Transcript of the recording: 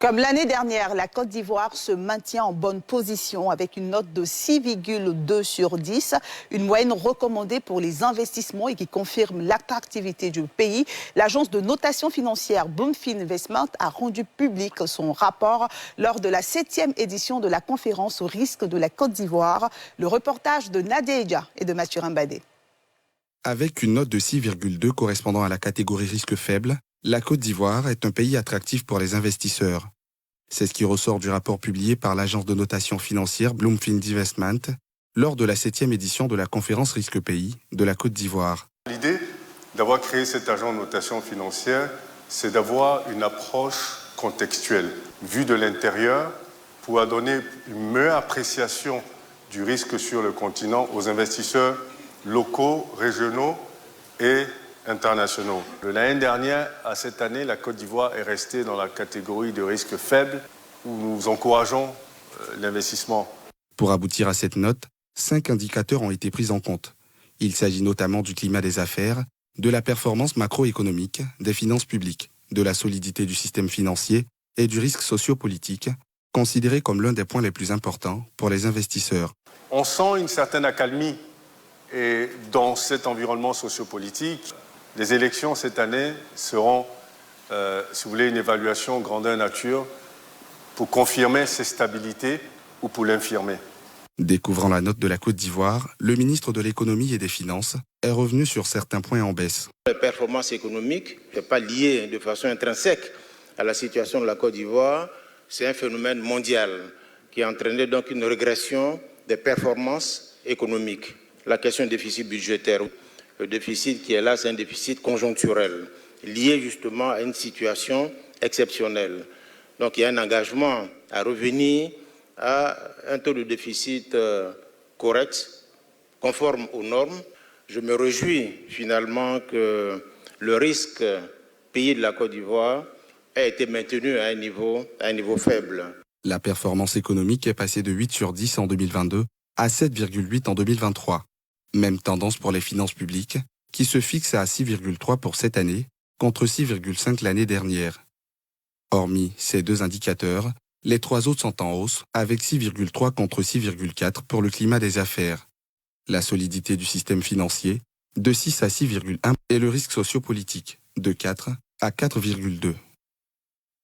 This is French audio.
Comme l'année dernière, la Côte d'Ivoire se maintient en bonne position avec une note de 6,2 sur 10, une moyenne recommandée pour les investissements et qui confirme l'attractivité du pays. L'agence de notation financière Bloomfin Investment a rendu public son rapport lors de la 7e édition de la conférence au risque de la Côte d'Ivoire. Le reportage de Nadéja et de Mathurin Badé. Avec une note de 6,2 correspondant à la catégorie risque faible, la Côte d'Ivoire est un pays attractif pour les investisseurs. C'est ce qui ressort du rapport publié par l'agence de notation financière Bloomfin Investment lors de la 7e édition de la conférence risque pays de la Côte d'Ivoire. L'idée d'avoir créé cet agent de notation financière, c'est d'avoir une approche contextuelle, vue de l'intérieur, pour donner une meilleure appréciation du risque sur le continent aux investisseurs locaux, régionaux et internationaux. De l'année dernière à cette année, la Côte d'Ivoire est restée dans la catégorie de risque faible où nous encourageons l'investissement. Pour aboutir à cette note, 5 indicateurs ont été pris en compte. Il s'agit notamment du climat des affaires, de la performance macroéconomique, des finances publiques, de la solidité du système financier et du risque sociopolitique, considéré comme l'un des points les plus importants pour les investisseurs. On sent une certaine accalmie et dans cet environnement sociopolitique. Les élections cette année seront, si vous voulez, une évaluation grandeur nature pour confirmer ces stabilités ou pour l'infirmer. Découvrant la note de la Côte d'Ivoire, le ministre de l'Économie et des Finances est revenu sur certains points en baisse. La performance économique n'est pas liée de façon intrinsèque à la situation de la Côte d'Ivoire. C'est un phénomène mondial qui a entraîné donc une régression des performances économiques. La question du déficit budgétaire, le déficit qui est là, c'est un déficit conjoncturel, lié justement à une situation exceptionnelle. Donc il y a un engagement à revenir à un taux de déficit correct, conforme aux normes. Je me réjouis finalement que le risque pays de la Côte d'Ivoire ait été maintenu à un niveau faible. La performance économique est passée de 8 sur 10 en 2022 à 7,8 en 2023. Même tendance pour les finances publiques, qui se fixent à 6,3 pour cette année, contre 6,5 l'année dernière. Hormis ces deux indicateurs, les 3 autres sont en hausse, avec 6,3 contre 6,4 pour le climat des affaires. La solidité du système financier, de 6 à 6,1, et le risque sociopolitique, de 4 à 4,2.